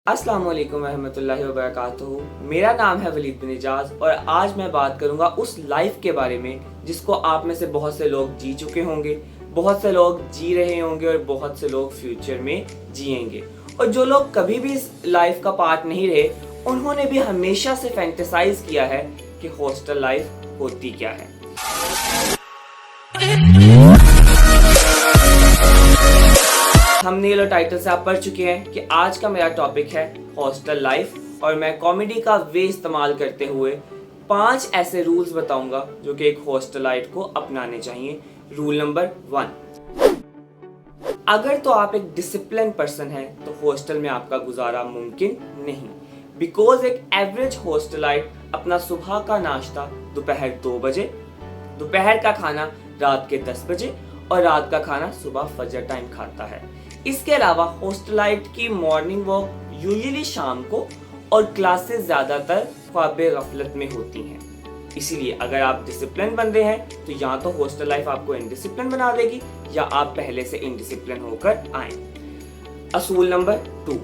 अस्सलाम वालेकुम रहमतुल्लाहि व बरकातुहू। मेरा नाम है वलीद बिन इजाज़ और आज मैं बात करूंगा उस लाइफ के बारे में जिसको आप में से बहुत से लोग जी चुके होंगे, बहुत से लोग जी रहे होंगे और बहुत से लोग फ्यूचर में जिएंगे। और जो लोग कभी भी इस लाइफ का पार्ट नहीं रहे, उन्होंने भी हमेशा से फैंटेसाइज किया है कि हॉस्टल लाइफ होती क्या है। थंबनेल और टाइटल से आप पढ़ चुके हैं कि आज का मेरा टॉपिक है हॉस्टल लाइफ और मैं कॉमेडी का वे इस्तेमाल करते हुए 5 ऐसे रूल्स बताऊंगा जो कि एक हॉस्टलाइट को अपनाने चाहिए। रूल नंबर 1, अगर तो आप एक डिसिप्लिन पर्सन हैं तो हॉस्टल में आपका गुजारा मुमकिन नहीं, बिकॉज एक एवरेज हॉस्टलाइट अपना सुबह का नाश्ता दोपहर 2 बजे, दोपहर का खाना रात के 10 बजे और रात का खाना सुबह फजर टाइम खाता है। इसके अलावा हॉस्टलाइट की मॉर्निंग वॉक यूजुअली शाम को और क्लासेस ज्यादातर ख्वाबे गफलत में होती हैं। इसीलिए अगर आप डिसिप्लिन बंदे हैं तो या तो हॉस्टल लाइफ आपको इनडिसिप्लिन बना देगी या आप पहले से इनडिसिप्लिन होकर आए। असूल नंबर 2,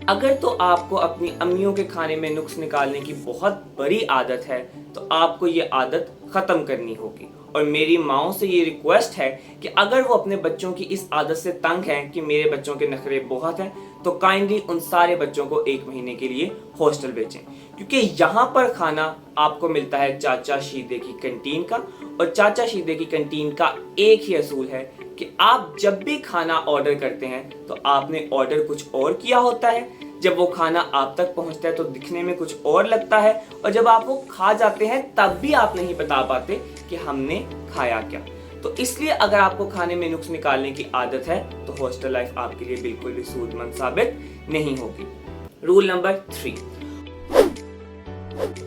अगर तो आपको अपनी अम्मियों के खाने में नुक्स निकालने की बहुत बड़ी आदत है तो आपको ये आदत खत्म करनी होगी। और मेरी माओ से ये रिक्वेस्ट है कि अगर वो अपने बच्चों की इस आदत से तंग हैं कि मेरे बच्चों के नखरे बहुत हैं, तो काइंडली उन सारे बच्चों को 1 महीने के लिए हॉस्टल भेजें, क्योंकि यहाँ पर खाना आपको मिलता है चाचा शीदे की कैंटीन का। और चाचा शीदे की कैंटीन का एक ही असूल है कि आप जब भी खाना ऑर्डर करते हैं तो आपने ऑर्डर कुछ और किया होता है, जब वो खाना आप तक पहुंचता है तो दिखने में कुछ और लगता है, और जब आप वो खा जाते हैं तब भी आप नहीं बता पाते कि हमने खाया क्या। तो इसलिए अगर आपको खाने में नुक्स निकालने की आदत है तो हॉस्टल लाइफ आपके लिए बिल्कुल भी सूदमंद साबित नहीं होगी। रूल नंबर 3,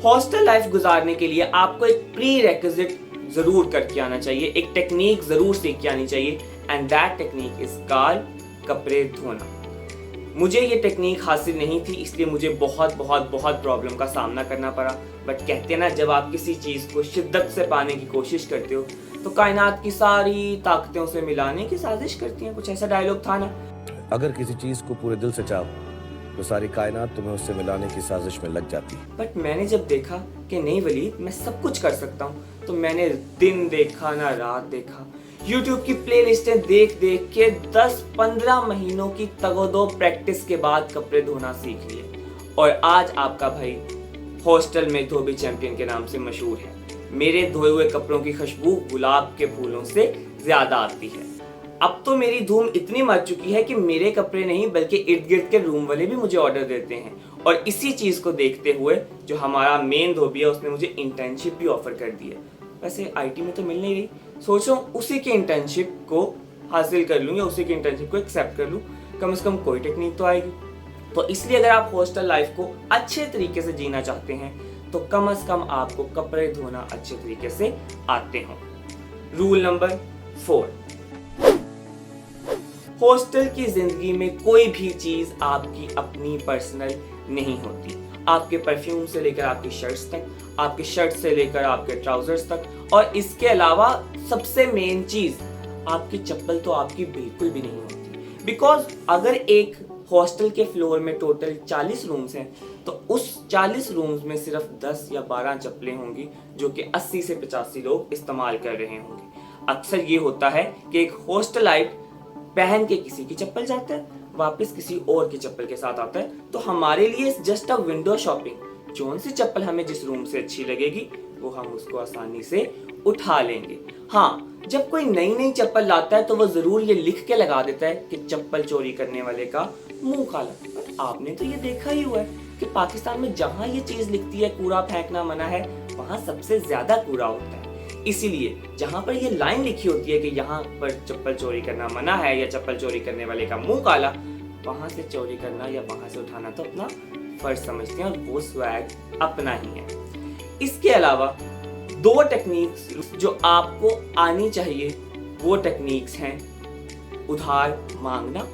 हॉस्टल लाइफ गुजारने के लिए आपको एक प्री रेक्विजिट जरूर करके आना चाहिए, एक टेक्निक जरूर सीख के आनी चाहिए, and that technique is called कपड़े धोना। मुझे ये टेक्निक हासिल नहीं थी, इसलिए मुझे बहुत प्रॉब्लम का सामना करना पड़ा। बट कहते हैं ना, जब आप किसी चीज़ को शिद्दत से पाने की कोशिश करते हो तो कायनात की सारी ताकतें उसे मिलाने की साजिश करती हैं। कुछ ऐसा डायलॉग था ना, अगर किसी चीज को पूरे दिल से चाहो तो सारी कायनात तुम्हें उससे मिलाने की साजिश में लग जाती है। बट मैंने जब देखा कि नहीं वलीद, मैं सब कुछ कर सकता हूँ, तो मैंने दिन देखा ना रात देखा, YouTube की प्लेलिस्टें देख देख के 10-15 महीनों की तगोदो प्रैक्टिस के बाद कपड़े धोना सीख लिए। और आज आपका भाई हॉस्टल में धोबी चैंपियन के नाम से मशहूर है। मेरे धोए हुए कपड़ों की खुशबू गुलाब के फूलों से ज्यादा आती है। अब तो मेरी धूम इतनी मच चुकी है कि मेरे कपड़े नहीं बल्कि इर्द गिर्द के रूम वाले भी मुझे ऑर्डर देते हैं। और इसी चीज को देखते हुए जो हमारा मेन धोबी है उसने मुझे इंटर्नशिप भी ऑफर कर दी है। वैसे IT में तो मिल नहीं रही, सोच रहा हूँ उसी की इंटर्नशिप को हासिल कर लूँ या उसी की इंटर्नशिप को एक्सेप्ट कर लूँ, कम से कम कोई टेक्निक तो आएगी। तो इसलिए अगर आप हॉस्टल लाइफ को अच्छे तरीके से जीना चाहते हैं तो कम से कम आपको कपड़े धोना अच्छे तरीके से आते हों। रूल नंबर 4, हॉस्टल की जिंदगी में कोई भी चीज आपकी अपनी पर्सनल नहीं होती। आपके परफ्यूम से लेकर आपकी शर्ट्स तक, आपके शर्ट से लेकर आपके ट्राउजर्स तक, और इसके अलावा सबसे मेन चीज आपकी चप्पल तो आपकी बिल्कुल भी नहीं होती। बिकॉज अगर एक हॉस्टल के फ्लोर में टोटल 40 रूम्स हैं तो उस 40 रूम्स में सिर्फ 10 या 12 चप्पलें होंगी जो कि 80 से 85 लोग इस्तेमाल कर रहे होंगे। अक्सर ये होता है कि एक हॉस्टलाइट पहन के किसी की चप्पल जाता है, वापस किसी और की चप्पल के साथ आता है। तो हमारे लिए जस्ट अ विंडो शॉपिंग, कौन सी चप्पल हमें जिस रूम से अच्छी लगेगी वो हम उसको आसानी से उठा लेंगे। हाँ, जब कोई नई चप्पल लाता है तो वो जरूर ये लिख के लगा देता है कि चप्पल चोरी करने वाले का मुंह काला। पर आपने तो ये देखा ही हुआ है कि पाकिस्तान में जहाँ ये चीज लिखती है कूड़ा फेंकना मना है, वहाँ सबसे ज्यादा कूड़ा होता है। इसीलिए जहाँ पर ये लाइन लिखी होती है कि यहाँ पर चप्पल चोरी करना मना है या चप्पल चोरी करने वाले का मुंह काला, वहां से चोरी करना या वहां से उठाना तो अपना फर्ज समझते हैं और वो स्वैग अपना ही है। इसके अलावा 2 टेक्निक्स जो आपको आनी चाहिए, वो टेक्निक्स हैं उधार मांगना,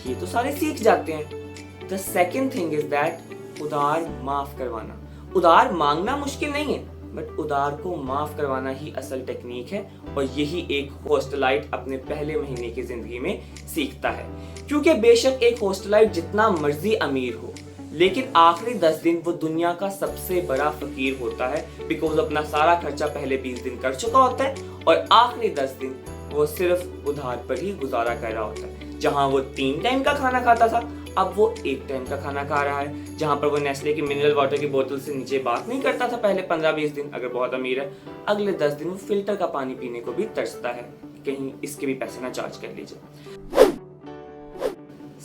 ये तो सारे सीख जाते हैं। The second thing is that उधार माफ करवाना। उधार मांगना मुश्किल नहीं है, बट उधार को माफ करवाना ही असल टेक्निक है और यही एक हॉस्टलाइट अपने पहले महीने की जिंदगी में सीखता है। क्योंकि बेशक एक हॉस्टलाइट जितना मर्जी अमीर हो, लेकिन आखिरी 10 दिन वो दुनिया का सबसे बड़ा फकीर होता है, बिकॉज अपना सारा खर्चा पहले 20 दिन कर चुका होता है और आखिरी 10 दिन वो सिर्फ उधार पर ही गुजारा कर रहा होता है। जहां वो 3 टाइम का खाना खाता था, अब वो 1 टाइम का खाना खा रहा है। जहां पर वो नेस्ले की मिनरल वाटर की बोतल से नीचे बात नहीं करता था पहले 15-20 दिन, अगर बहुत अमीर है, अगले 10 दिन वो फिल्टर का पानी पीने को भी तरसता है, कहीं इसके भी पैसे ना चार्ज कर लीजिए।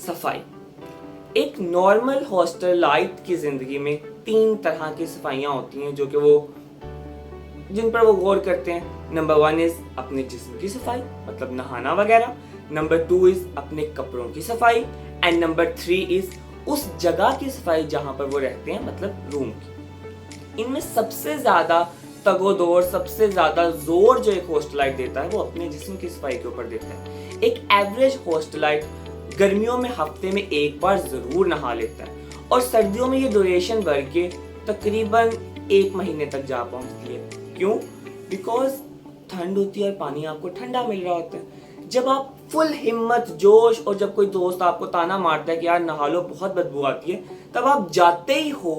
सफाई। एक नॉर्मल हॉस्टलाइट की जिंदगी में 3 तरह की सफाइयां होती हैं जो कि जिन पर वो गौर करते हैं। नंबर 1 इज अपने जिस्म की सफाई, मतलब नहाना वगैरह। नंबर 2 इज अपने कपड़ों की सफाई एंड नंबर 3 इज उस जगह की सफाई जहां पर वो रहते हैं, मतलब रूम की। इनमें सबसे ज्यादा तगोदोर, सबसे ज्यादा जोर जो एक हॉस्टलाइट देता है वो अपने जिस्म की सफाई के ऊपर देता है। एक एवरेज हॉस्टलाइट गर्मियों में हफ्ते में 1 बार जरूर नहा लेता है और सर्दियों में ये ड्यूरेशन बढ़ के तकरीबन 1 महीने तक जा पहुंचती है। क्यों? बिकॉज ठंड होती है और पानी आपको ठंडा मिल रहा होता है। जब आप फुल हिम्मत, जोश, और जब कोई दोस्त आपको ताना मारता है कि यार नहा लो, बहुत बदबू आती है, तब आप जाते ही हो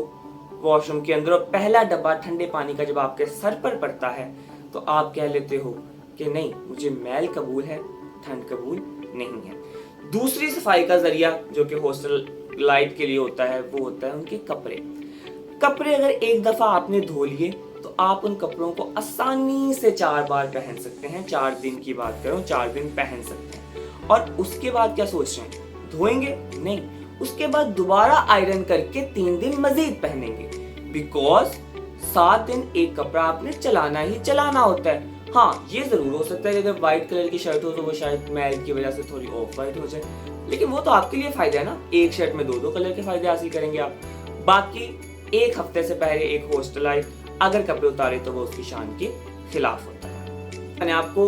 वॉशरूम के अंदर और पहला डब्बा ठंडे पानी का जब आपके सर पर पड़ता है तो आप कह लेते हो कि नहीं, मुझे मैल कबूल है, ठंड कबूल नहीं है। दूसरी सफाई का जरिया जो कि हॉस्टल लाइट के लिए होता है वो होता है उनके कपड़े। कपड़े अगर एक दफा आपने धो लिए तो आप उन कपड़ों को आसानी से 4 बार पहन सकते हैं। 4 दिन की बात करूं, 4 दिन पहन सकते हैं। और उसके बाद क्या सोच रहे हैं, धोएंगे? नहीं, उसके बाद दोबारा आयरन करके 3 दिन मजीद पहनेंगे, बिकॉज 7 दिन एक कपड़ा आपने चलाना ही चलाना होता है। हाँ, ये जरूर हो सकता है कि अगर व्हाइट कलर की शर्ट हो तो वो शायद मैल की वजह से थोड़ी ऑफ वाइट हो जाए, लेकिन वो तो आपके लिए फायदा है ना। एक शर्ट में 2-2 कलर के फायदे हासिल करेंगे आप। बाकी एक हफ्ते से पहले एक हॉस्टलाइट अगर कपड़े उतारे तो वो उसकी शान के खिलाफ होता है। मैंने आपको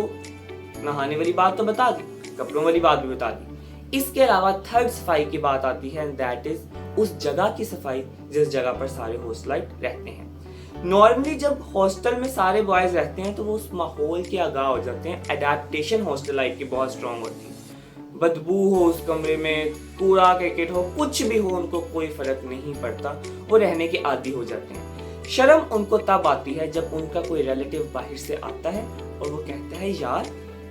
नहाने वाली बात तो बता दी, कपड़ों वाली बात भी बता दी। इसके अलावा थर्ड सफाई की बात आती है, दैट इज उस जगह की सफाई जिस जगह पर सारे हॉस्टलाइट रहते हैं। नॉर्मली जब हॉस्टल में सारे बॉयज रहते हैं तो वो उस माहौल के आगाह हो जाते हैं। एडेप्टेशन हॉस्टलाइट की बहुत स्ट्रांग होती है। बदबू हो उस कमरे में, कूड़ा क्रिकेट हो, कुछ भी हो, उनको कोई फर्क नहीं पड़ता, वो रहने के आदी हो जाते हैं। शर्म उनको तब आती है जब उनका कोई रिलेटिव बाहर से आता है और वो कहता है, यार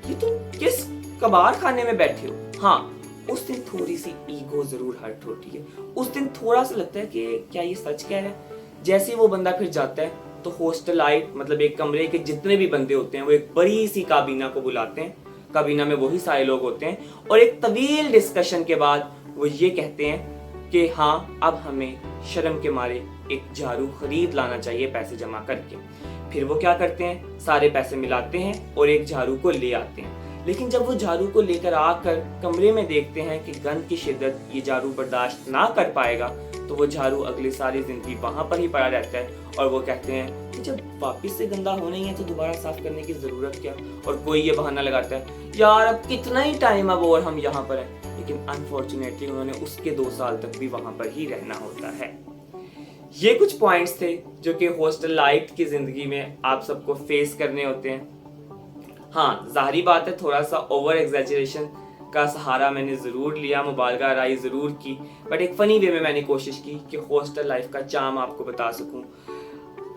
ये तुम किस कबाड़ खाने में बैठे हो। हाँ, उस दिन थोड़ी सी ईगो जरूर हर्ट होती है। उस दिन थोड़ा सा लगता है कि क्या ये सच कह रहा है। जैसे ही वो बंदा फिर जाता है तो हॉस्टलाइट, मतलब एक कमरे के जितने भी बंदे होते हैं, वो एक बड़ी सी काबीना को बुलाते हैं। काबीना में वही सारे लोग होते हैं और एक तवील डिस्कशन के बाद वो ये कहते हैं कि हाँ, अब हमें शर्म के मारे एक झाड़ू खरीद लाना चाहिए पैसे जमा करके। फिर वो क्या करते हैं, सारे पैसे मिलाते हैं और एक झाड़ू को ले आते हैं। लेकिन जब वो झाड़ू को लेकर आकर कमरे में देखते हैं कि गंद की शिद्दत ये झाड़ू बर्दाश्त ना कर पाएगा, तो वो झाड़ू अगली सारी जिंदगी वहां पर ही पड़ा रहता है और वो कहते हैं कि जब वापस से गंदा होना ही है तो दोबारा साफ करने की जरूरत क्या। और कोई ये बहाना लगाता है, यार अब कितना ही टाइम अब और हम यहाँ पर हैं। लेकिन अनफॉर्चुनेटली उन्होंने उसके 2 साल तक भी वहां पर ही रहना होता है। ये कुछ पॉइंट्स थे जो कि हॉस्टल लाइफ की जिंदगी में आप सबको फेस करने होते हैं। हाँ, जाहिर बात है थोड़ा सा ओवर एग्जैजरेशन का सहारा मैंने ज़रूर लिया, मुबालगा राई ज़रूर की, बट एक फ़नी वे में मैंने कोशिश की कि हॉस्टल लाइफ का चार्म आपको बता सकूं।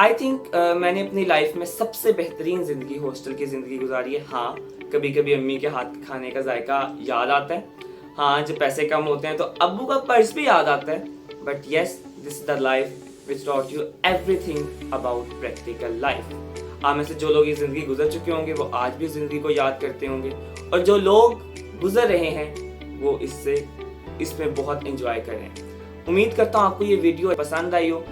आई थिंक मैंने अपनी लाइफ में सबसे बेहतरीन ज़िंदगी हॉस्टल की ज़िंदगी गुजारी है। हाँ, कभी कभी अम्मी के हाथ खाने का जायका याद आता है। हाँ, जब पैसे कम होते हैं तो अब्बू का पर्स भी याद आता है। But yes, this is the life which taught you everything about practical life. आप में से जो लोग ये ज़िंदगी गुजर चुके होंगे वो आज भी ज़िंदगी को याद करते होंगे, और जो लोग गुजर रहे हैं वो इसमें बहुत एंजॉय कर रहे हैं। उम्मीद करता हूँ आपको ये वीडियो पसंद आई हो।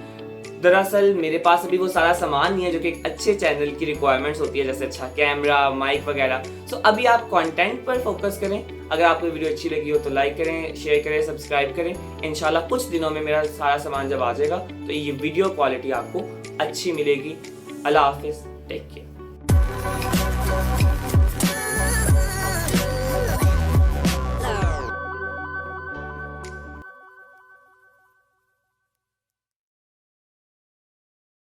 दरअसल मेरे पास अभी वो सारा सामान नहीं है जो कि एक अच्छे चैनल की रिक्वायरमेंट्स होती है, जैसे अच्छा कैमरा, माइक वगैरह। सो अभी आप कंटेंट पर फोकस करें। अगर आपको वीडियो अच्छी लगी हो तो लाइक करें, शेयर करें, सब्सक्राइब करें। इंशाल्लाह कुछ दिनों में मेरा सारा सामान जब आ जाएगा तो ये वीडियो क्वालिटी आपको अच्छी मिलेगी। अल्लाह हाफिज़, टेक केयर।